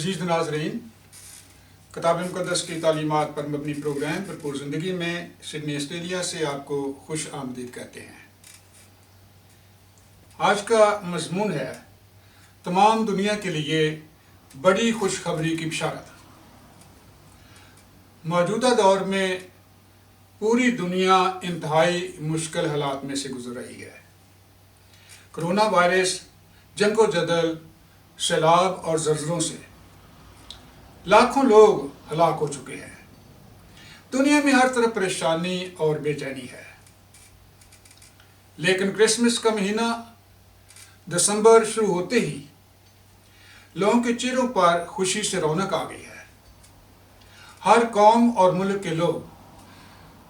अजीज़ नाज़रीन, किताब मुक़द्दस की तालीमात पर मबनी प्रोग्राम भरपूर ज़िंदगी में सिडनी ऑस्ट्रेलिया से आपको खुश आमदीद कहते हैं। आज का मज़मून है तमाम दुनिया के लिए बड़ी खुशखबरी की बशारत। मौजूदा दौर में पूरी दुनिया इंतहाई मुश्किल हालात में से गुजर रही है। कोरोना वायरस, जंगो जदल, सैलाब और ज़लज़लों से लाखों लोग हलाक हो चुके हैं। दुनिया में हर तरफ परेशानी और बेचैनी है। लेकिन क्रिसमस का महीना दिसंबर शुरू होते ही लोगों के चेहरों पर खुशी से रौनक आ गई है। हर कौम और मुल्क के लोग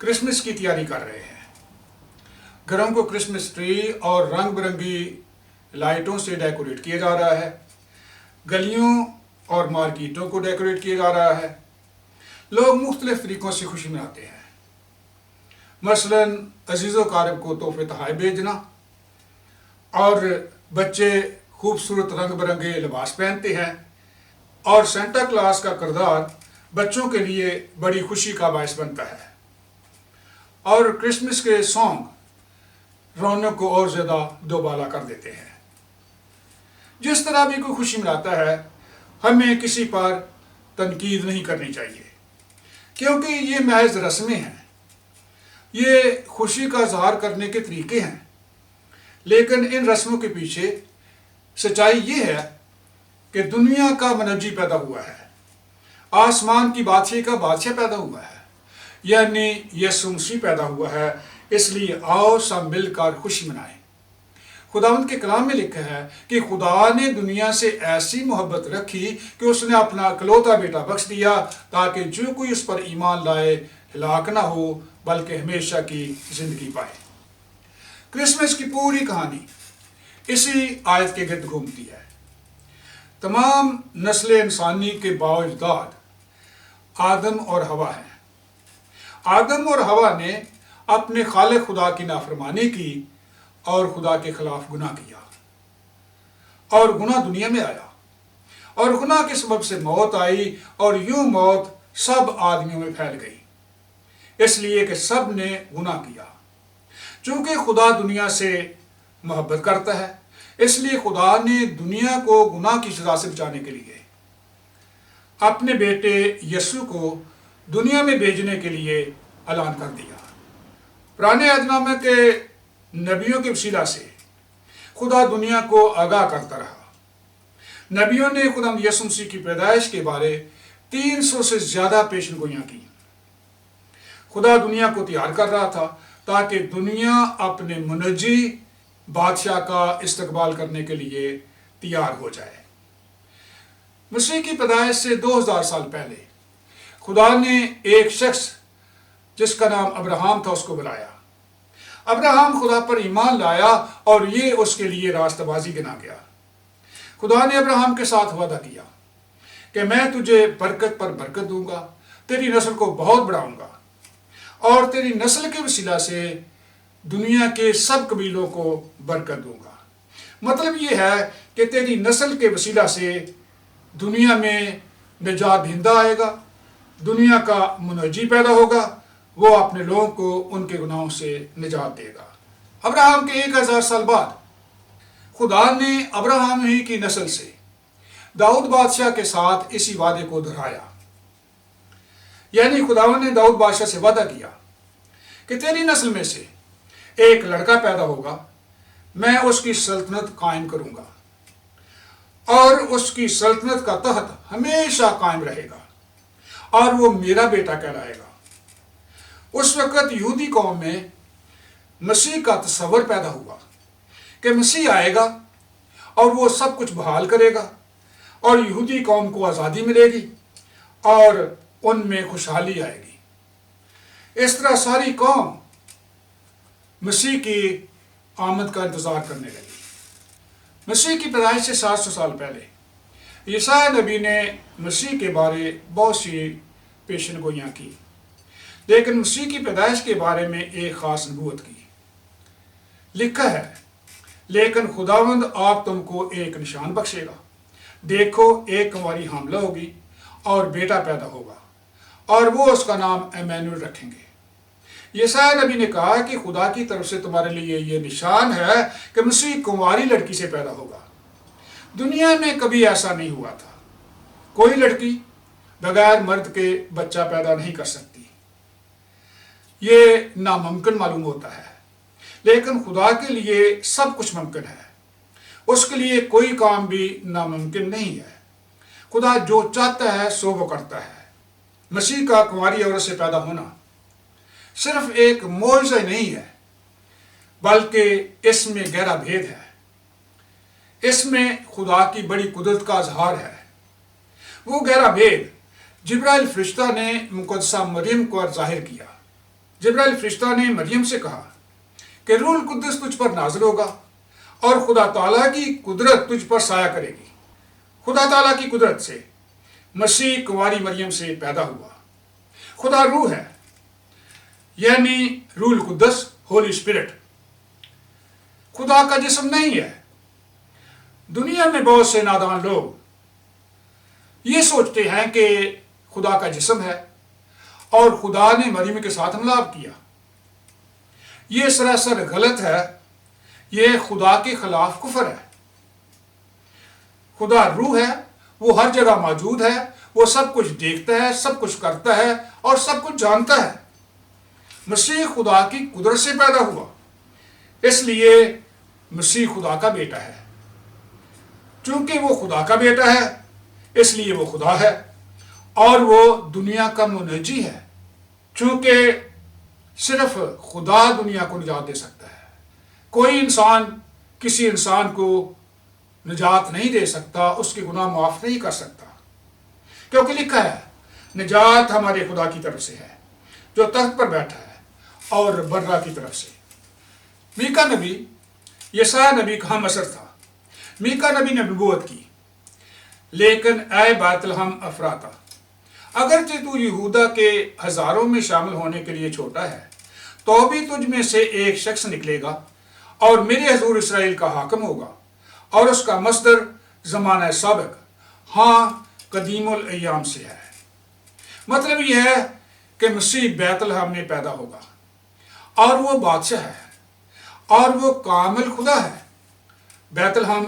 क्रिसमस की तैयारी कर रहे हैं। घरों को क्रिसमस ट्री और रंग बिरंगी लाइटों से डेकोरेट किया जा रहा है। गलियों और मार्केटों को डेकोरेट किया जा रहा है। लोग मुख्तलिफ तरीक़ों से खुशी मनाते हैं। मसलन अजीज़ो कारब को तोहफे तोहफ़े भेजना, और बच्चे खूबसूरत रंग बिरंगे लिबास पहनते हैं, और सेंटा क्लास का किरदार बच्चों के लिए बड़ी खुशी का बायस बनता है। और क्रिसमस के सॉन्ग रौनक को और ज़्यादा दोबाला कर देते हैं। जिस तरह भी कोई खुशी मनाता है, हमें किसी पर तनकीद नहीं करनी चाहिए, क्योंकि ये महज रस्में हैं, ये खुशी का इज़हार करने के तरीके हैं। लेकिन इन रस्मों के पीछे सच्चाई ये है कि दुनिया का मनज्जी पैदा हुआ है, आसमान की बादशाही का बादशाह पैदा हुआ है, यानी यीशु मसीह पैदा हुआ है। इसलिए आओ सब मिलकर खुशी मनाएं। खुदावंद के कलाम में लिखा है कि खुदा ने दुनिया से ऐसी मोहब्बत रखी कि उसने अपना इकलौता बेटा बख्श दिया, ताकि जो कोई उस पर ईमान लाए हलाक ना हो, बल्कि हमेशा की जिंदगी पाए। क्रिसमस की पूरी कहानी इसी आयत के गिर्द घूमती है। तमाम नस्ल इंसानी के बावजदाद आदम और हवा हैं। आदम और हवा ने अपने खालिक खुदा की नाफरमानी की और खुदा के खिलाफ गुनाह किया, और गुनाह दुनिया में आया, और गुनाह के सबब से मौत आई, और यूं मौत सब आदमियों में फैल गई, इसलिए कि सब ने गुनाह किया। चूंकि खुदा दुनिया से मोहब्बत करता है, इसलिए खुदा ने दुनिया को गुनाह की सजा से बचाने के लिए अपने बेटे यीशु को दुनिया में भेजने के लिए ऐलान कर दिया। पुराने अहदनामे के नबियों के वसीला से खुदा दुनिया को आगाह करता रहा। नबियों ने खुदा यीशु मसीह की पैदाइश के बारे 300 से ज़्यादा पेशनगोइयाँ की। खुदा दुनिया को तैयार कर रहा था ताकि दुनिया अपने मुनज्जी बादशाह का इस्तकबाल करने के लिए तैयार हो जाए। मसीह की पैदाइश से 2000 साल पहले खुदा ने एक शख्स जिसका नाम अब्राहम था उसको बुलाया। अब्राहम खुदा पर ईमान लाया और ये उसके लिए रास्तबाजी गिना गया। खुदा ने अब्राहम के साथ वादा किया कि मैं तुझे बरकत पर बरकत दूंगा, तेरी नस्ल को बहुत बढ़ाऊंगा, और तेरी नस्ल के वसीला से दुनिया के सब कबीलों को बरकत दूंगा। मतलब ये है कि तेरी नस्ल के वसीला से दुनिया में निजात दहिंदा आएगा, दुनिया का मुनज्जी पैदा होगा, वो अपने लोगों को उनके गुनाहों से निजात देगा। अब्राहम के 1000 साल बाद खुदा ने अब्राहम ही की नस्ल से दाऊद बादशाह के साथ इसी वादे को दोहराया। यानी खुदावन ने दाऊद बादशाह से वादा किया कि तेरी नस्ल में से एक लड़का पैदा होगा, मैं उसकी सल्तनत कायम करूंगा, और उसकी सल्तनत का तहत हमेशा कायम रहेगा, और वो मेरा बेटा कहलाएगा। उस वक़्त यहूदी कौम में मसीह का तस्वर पैदा हुआ कि मसीह आएगा और वो सब कुछ बहाल करेगा, और यहूदी कौम को आज़ादी मिलेगी और उनमें खुशहाली आएगी। इस तरह सारी कौम मसीह की आमद का इंतज़ार करने लगी। मसीह की पैदाइश से 700 साल पहले यशायाह नबी ने मसीह के बारे बहुत सी पेशनगोइयाँ की, लेकिन मसीह की पैदाइश के बारे में एक ख़ास नबूवत की। लिखा है, लेकिन खुदावंद आप तुमको एक निशान बख्शेगा, دیکھو ایک کنواری حاملہ ہوگی اور بیٹا پیدا ہوگا اور وہ اس کا نام ایمینوئل رکھیں گے۔ یسایہ نبی نے کہا کہ خدا کی طرف سے تمہارے لیے یہ نشان ہے کہ مسیح کنواری لڑکی سے پیدا ہوگا۔ دنیا میں کبھی ایسا نہیں ہوا تھا۔ کوئی لڑکی بغیر مرد کے بچہ پیدا نہیں کر سکتی، یہ ناممکن معلوم ہوتا ہے، لیکن خدا کے لیے سب کچھ ممکن ہے۔ اس کے لیے کوئی کام بھی ناممکن نہیں ہے۔ خدا جو چاہتا ہے سو وہ کرتا ہے۔ مسیح کا کنواری عورت سے پیدا ہونا صرف ایک معجزہ نہیں ہے، بلکہ اس میں گہرا بھید ہے۔ اس میں خدا کی بڑی قدرت کا اظہار ہے۔ وہ گہرا بھید جبرائیل فرشتہ نے مقدسہ مریم کو ظاہر کیا۔ جبرائیل فرشتہ نے مریم سے کہا کہ روح القدس تجھ پر نازل ہوگا اور خدا تعالیٰ کی قدرت تجھ پر سایہ کرے گی۔ خدا تعالیٰ کی قدرت سے مسیح کنواری مریم سے پیدا ہوا۔ خدا روح ہے، یعنی روح القدس، ہولی اسپرٹ، خدا کا جسم نہیں ہے۔ دنیا میں بہت سے نادان لوگ یہ سوچتے ہیں کہ خدا کا جسم ہے اور خدا نے مریم کے ساتھ ملاپ کیا۔ یہ سراسر غلط ہے، یہ خدا کے خلاف کفر ہے۔ خدا روح ہے، وہ ہر جگہ موجود ہے، وہ سب کچھ دیکھتا ہے، سب کچھ کرتا ہے اور سب کچھ جانتا ہے۔ مسیح خدا کی قدرت سے پیدا ہوا، اس لیے مسیح خدا کا بیٹا ہے۔ چونکہ وہ خدا کا بیٹا ہے اس لیے وہ خدا ہے، اور وہ دنیا کا منجی ہے، چونکہ صرف خدا دنیا کو نجات دے سکتا ہے۔ کوئی انسان کسی انسان کو نجات نہیں دے سکتا، اس کے گناہ معاف نہیں کر سکتا، کیونکہ لکھا ہے نجات ہمارے خدا کی طرف سے ہے جو تخت پر بیٹھا ہے اور برہ کی طرف سے۔ میکا نبی یسایہ نبی کا ہم اثر تھا۔ میکا نبی نے نبوت کی، لیکن اے بیت لحم افراتا، اگرچہ تو یہودا کے ہزاروں میں شامل ہونے کے لیے چھوٹا ہے، تو بھی تجھ میں سے ایک شخص نکلے گا اور میرے حضور اسرائیل کا حاکم ہوگا، اور اس کا مصدر زمانہ سابق، ہاں قدیم الایام سے ہے۔ مطلب یہ ہے کہ مسیح بیت لحم میں پیدا ہوگا، اور وہ بادشاہ ہے، اور وہ کامل خدا ہے۔ بیت لحم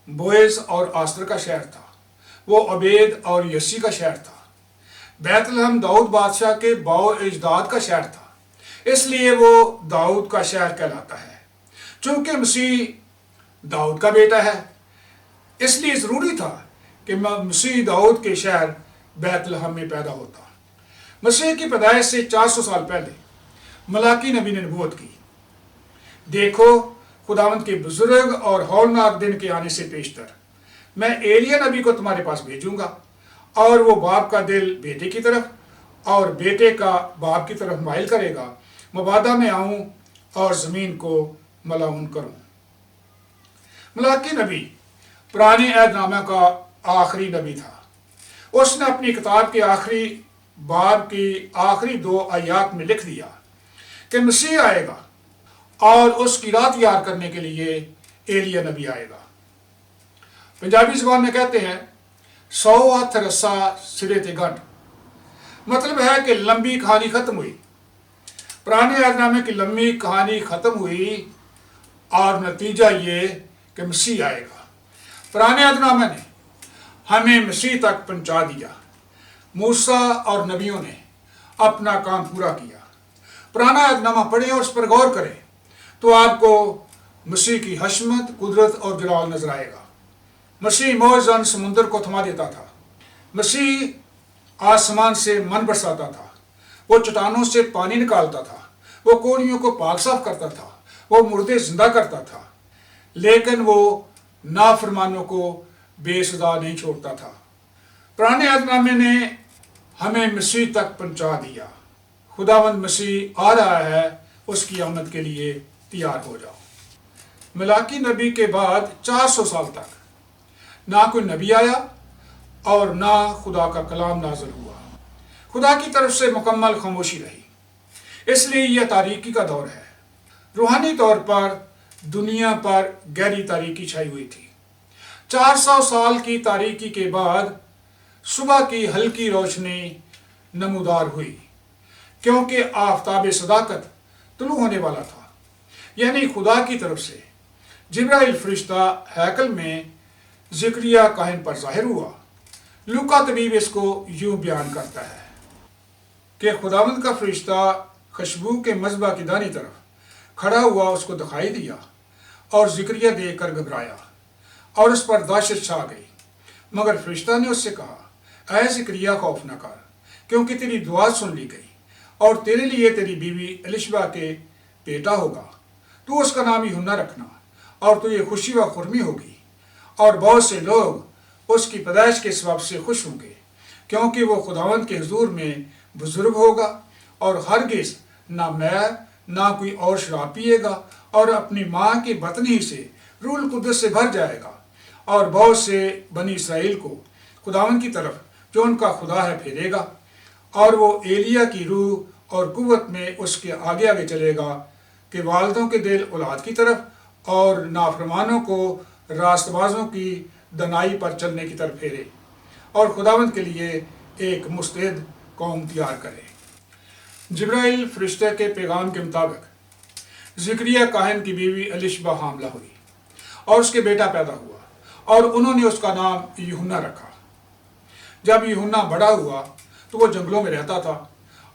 بویز اور آستر کا شہر تھا، وہ عبید اور یسی کا شہر تھا۔ بیت لحم داؤد بادشاہ کے باؤ اجداد کا شہر تھا، اس لیے وہ داؤد کا شہر کہلاتا ہے۔ چونکہ مسیح داؤد کا بیٹا ہے، اس لیے ضروری تھا کہ مسیح داؤد کے شہر بیت لحم میں پیدا ہوتا۔ مسیح کی پیدائش سے 400 سال پہلے ملاکی نبی نے نبوت کی، دیکھو خداوند کے بزرگ اور ہولناک دن کے آنے سے پیشتر میں ایلیا نبی کو تمہارے پاس بھیجوں گا، اور وہ باپ کا دل بیٹے کی طرف اور بیٹے کا باپ کی طرف مائل کرے گا، مبادہ میں آؤں اور زمین کو ملعون کروں۔ ملاکی نبی پرانے عہد نامہ کا آخری نبی تھا۔ اس نے اپنی کتاب کے آخری باب کی آخری 2 آیات میں لکھ دیا کہ مسیح آئے گا اور اس کی راہ تیار کرنے کے لیے ایلیا نبی آئے گا۔ پنجابی زبان میں کہتے ہیں 100 ہاتھ رسا سرے تے گنڈ، مطلب ہے کہ لمبی کہانی ختم ہوئی، پرانے عہد نامے کی لمبی کہانی ختم ہوئی، اور نتیجہ یہ کہ مسیح آئے گا۔ پرانے عہد نامے نے ہمیں مسیح تک پہنچا دیا، موسیٰ اور نبیوں نے اپنا کام پورا کیا۔ پرانا عہد نامہ پڑھیں اور اس پر غور کریں تو آپ کو مسیح کی حشمت، قدرت اور جلال نظر آئے گا۔ مسیح معجزاً سمندر کو تھما دیتا تھا، مسیح آسمان سے من برساتا تھا، وہ چٹانوں سے پانی نکالتا تھا، وہ کوڑیوں کو پاک صاف کرتا تھا، وہ مردے زندہ کرتا تھا، لیکن وہ نافرمانوں کو بے سزا نہیں چھوڑتا تھا۔ پرانے عہد نامے نے ہمیں مسیح تک پہنچا دیا۔ خداوند مسیح آ رہا ہے، اس کی آمد کے لیے تیار ہو جاؤ۔ ملاکی نبی کے بعد 400 سال تک نہ کوئی نبی آیا اور نہ خدا کا کلام نازل ہوا۔ خدا کی طرف سے مکمل خاموشی رہی، اس لیے یہ تاریکی کا دور ہے۔ روحانی طور پر دنیا پر گہری تاریکی چھائی ہوئی تھی۔ 400 साल की तारीकी के बाद सुबह की हल्की रोशनी नमूदार हुई, क्योंकि आफताब सदाकत तुलू होने वाला था, यानी खुदा की तरफ से जिब्राइल फरिश्ता हैकल में ज़िक्रिया काहिन पर ज़ाहिर हुआ। लूका तबीब इसको यूं बयान करता है कि खुदावंद का फरिश्ता खुशबू के मज़बा की दानी तरफ खड़ा हुआ उसको दिखाई दिया और ज़िक्रिया देखकर घबराया और उस पर दहशत छा गई। मगर फरिश्ता ने उससे कहा, ऐ ज़िक्रिया खौफ न कर, क्योंकि तेरी दुआ सुन ली गई और तेरे लिए तेरी बीवी एलिशबा के बेटा होगा। तू उसका नाम यूहन्ना रखना और तुझे खुशी व खुर्मी होगी और बहुत से लोग उसकी पैदाइश के सबब से खुश होंगे, क्योंकि वो खुदावंद के हुजूर में बुजुर्ग होगा और हरगिज़ ना मैर ना कोई और शराब पिएगा और अपनी माँ की बतनी ही से रूल कुदस से भर जाएगा और बहुत से बनी इसराइल को खुदावंद की तरफ जो उनका खुदा है फेरेगा और वो एलिया की रूह और कुव्वत में उसके आगे आगे चलेगा कि वालिदों के दिल औलाद की तरफ और नाफरमानों को रास्तबाजों की दनाई पर चलने की तरफ फेरे और खुदावंद के लिए एक मुस्तैद कौम तैयार करे। जिब्राइल फरिश्ते के पैगाम के मुताबिक ज़िक्रिया काहिन की बीवी एलिशबा हामला हुई और उसके बेटा पैदा हुआ और उन्होंने उसका नाम यूहन्ना रखा। जब यूहन्ना बड़ा हुआ तो वो जंगलों में रहता था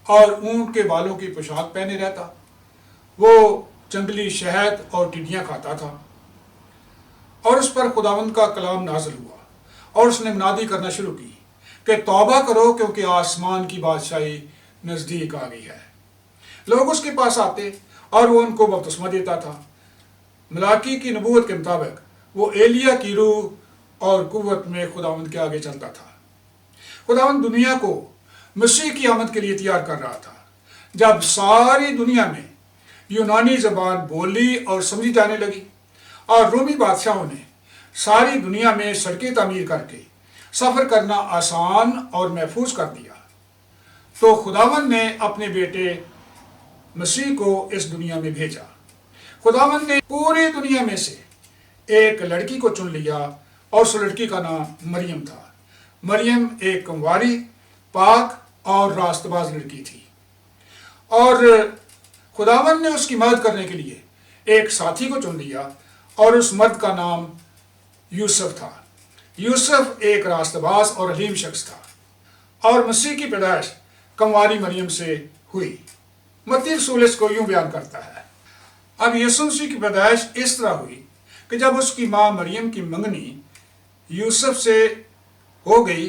और ऊँट के बालों की पोशाक पहने रहता। वो जंगली शहद और टिड्डियाँ खाता था और उस पर खुदावंद का कलाम नाज़िल हुआ और उसने मुनादी करना शुरू की कि तौबा करो, क्योंकि आसमान की बादशाही नज़दीक आ गई है। लोग उसके पास आते और वो उनको बपतिस्मा देता था। मलाकी की नबूवत के मुताबिक वो एलिया की रूह और कुव्वत में खुदावंद के आगे चलता था। खुदावंद दुनिया को मसीह की आमद के लिए तैयार कर रहा था। जब सारी दुनिया में यूनानी ज़बान बोली और समझी जाने लगी और रोमी बादशाहों ने सारी दुनिया में सड़कें तामीर करके सफ़र करना आसान और महफूज कर दिया, तो खुदावंद ने अपने बेटे मसीह को इस दुनिया में भेजा। खुदावंद ने पूरी दुनिया में से एक लड़की को चुन लिया और उस लड़की का नाम मरियम था। मरियम एक कुंवारी, पाक और रास्तबाज लड़की थी और खुदावंद ने उसकी मदद करने के लिए एक साथी को चुन लिया और उस मर्द का नाम यूसुफ था। यूसुफ एक रास्तबाज और हलीम शख्स था और मसीह की पैदाइश कंवारी मरियम से हुई। मत्ती रसूल इसको यूं बयान करता है, अब यीशु मसीह की पैदाइश इस तरह हुई कि जब उसकी माँ मरियम की मंगनी यूसुफ से हो गई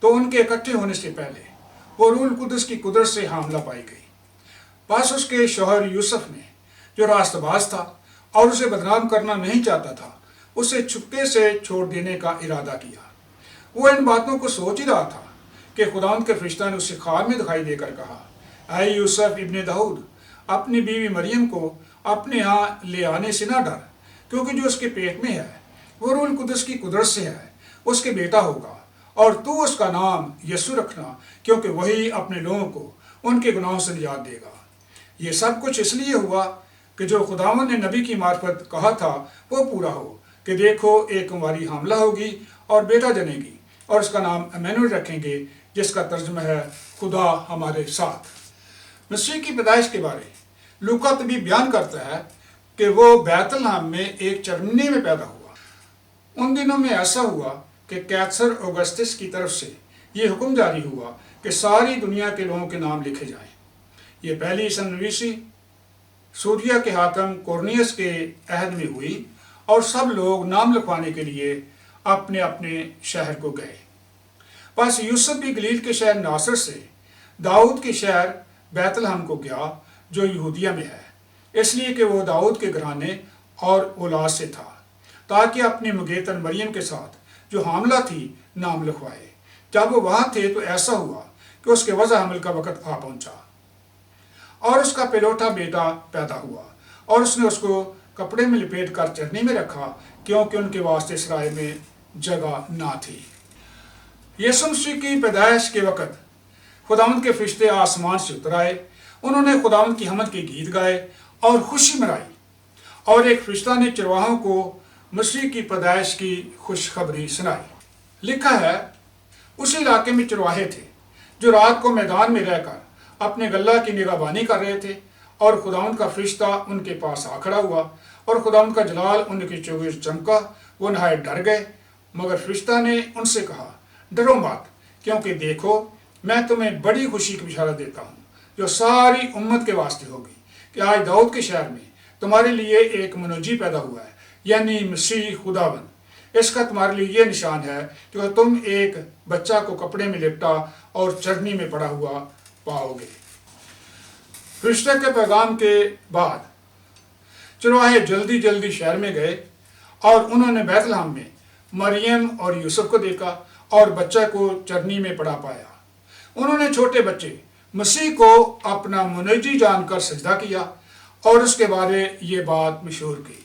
तो उनके इकट्ठे होने से पहले वो रूल कुदस की कुदरत से हामला पाई गई। बस उसके शौहर यूसुफ ने, जो रास्तबाज था और उसे बदनाम करना नहीं चाहता था, उसे चुपके से छोड़ देने का इरादा किया। वो इन बातों को सोच ही रहा था कि खुदावंद के फरिश्ता ने उसे ख्वाब में दिखाई देकर कहा, ऐ यूसुफ इब्ने दाऊद, अपनी बीवी मरियम को अपने यहाँ ले आने से ना डर, क्योंकि जो उसके पेट में है वो रूल कुदस की कुदरत से है, उसके बेटा होगा और तू उसका नाम यीशु रखना, क्योंकि वही अपने लोगों को उनके गुनाहों से निजात देगा। ये सब कुछ इसलिए हुआ कि जो खुदावंद ने नबी की मार्फत कहा था वो पूरा हो कि देखो एक कुंवारी हामला होगी और बेटा जनेगी और उसका नाम इम्मानुएल रखेंगे, जिसका तर्जुमा है खुदा हमारे साथ। मसीह की पैदाइश के बारे लूका तबीब बयान करता है कि वो बैतलहम में एक चरमनी में पैदा हुआ। उन दिनों में ऐसा हुआ कि कैसर ऑगस्टस की तरफ से ये हुक्म जारी हुआ कि सारी दुनिया के लोगों के नाम लिखे जाएं। ये पहली सनवीसी सूरिया के हाकिम कोर्नियस के अहद में हुई और सब लोग नाम लिखवाने के लिए अपने अपने शहर को गए। बस यूसुफ भी गलील के शहर नासर से दाऊद के शहर बैतलहम को गया, जो यहूदिया में है, इसलिए कि वो दाऊद के घराने और औलाद से था, ताकि अपनी मुगेतन मरियम के साथ जो हामला थी नाम लिखवाए। जब वो वहाँ थे तो ऐसा हुआ कि उसके वज़ा हमल का वक़्त आ पहुँचा और उसका पेलोठा बेटा पैदा हुआ और उसने उसको कपड़े में लपेट कर चरनी में रखा, क्योंकि उनके वास्ते सराय में जगह ना थी। यीशु मसीह की पैदाइश के वक़्त खुदावंद के फरिश्ते आसमान से उतर आए। उन्होंने खुदावंद की हमद के गीत गाए और खुशी मनाई और एक फरिश्ता ने चरवाहों को मसीह की पैदाइश की खुशखबरी सुनाई। लिखा है, उस इलाके में चरवाहे थे जो रात को मैदान में रहकर अपने गल्ला की निगहबानी कर रहे थे, और खुदावंद का फरिश्ता उनके पास आ खड़ा हुआ, और खुदावंद का जलाल उनके चौगिर्द चमका। वो नहायत डर गए, मगर फरिश्ता ने उनसे कहा, डरो मत, क्योंकि देखो मैं तुम्हें बड़ी खुशी की बिशारत देता हूँ जो सारी उम्मत के वास्ते होगी, कि आज दाऊद के शहर में तुम्हारे लिए एक मुनज्जी पैदा हुआ है, यानी मसीह खुदावंद। इसका तुम्हारे लिए ये निशान है कि तुम एक बच्चा को कपड़े में लिपटा और चरनी में पड़ा हुआ पाओगे। फरिश्ते के पैगाम के बाद चरवाहे जल्दी जल्दी शहर में गए, और उन्होंने बैतलहम में मरियम और यूसुफ को देखा और बच्चा को चरनी में पड़ा पाया। उन्होंने छोटे बच्चे मसीह को अपना मुनज्जी जानकर सजदा किया, और उसके बारे ये बात मशहूर की।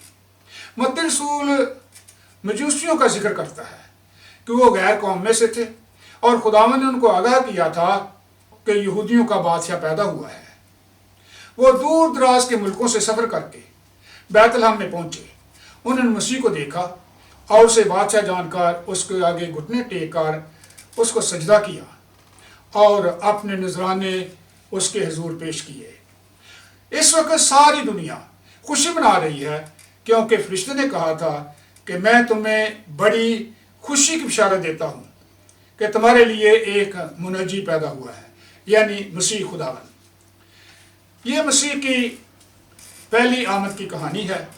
मत्ती रसूल मजूसियों का जिक्र करता है कि वो गैर कौम में से थे, और खुदावंद ने उनको आगाह किया था कि यहूदियों का बादशाह पैदा हुआ है। वो दूर दराज के मुल्कों से सफ़र करके बैतलहम में पहुंचे। उन्होंने मसीह को देखा और उसे बादशाह जानकर उसके आगे घुटने टेक कर उसको सजदा किया और अपने नजराने उसके हुजूर पेश किए। इस वक्त सारी दुनिया खुशी मना रही है, क्योंकि फरिश्ते ने कहा था कि मैं तुम्हें बड़ी खुशी की बिशारत देता हूँ कि तुम्हारे लिए एक मुनज्जी पैदा हुआ है, यानी मसीह खुदावंद। ये मसीह की पहली आमद की कहानी है।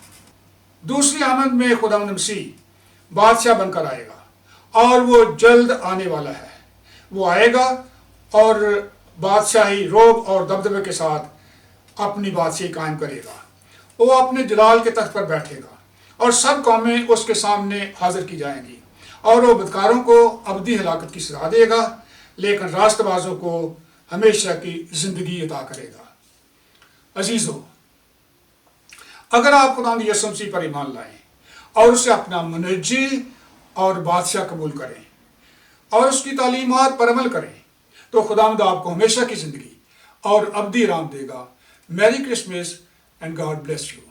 दूसरी आमद में खुदावंद मसीह बादशाह बनकर आएगा, और वो जल्द आने वाला है। वो आएगा और बादशाही रोब और दबदबे के साथ अपनी बादशाही कायम करेगा। वो अपने जलाल के तख्त पर बैठेगा, और सब कौमें उसके सामने हाजिर की जाएंगी, और वो बदकारों को अबदी हलाकत की सजा देगा, लेकिन रास्तबाजों को हमेशा की जिंदगी अता करेगा। अजीजों, अगर आप खुदावंद यीशु मसीह पर ईमान लाएं और उसे अपना मुनज्जी और बादशाह कबूल करें और उसकी तालीमात पर अमल करें, तो खुदावंद आपको हमेशा की जिंदगी और अबदी राम देगा। Merry Christmas and God bless you.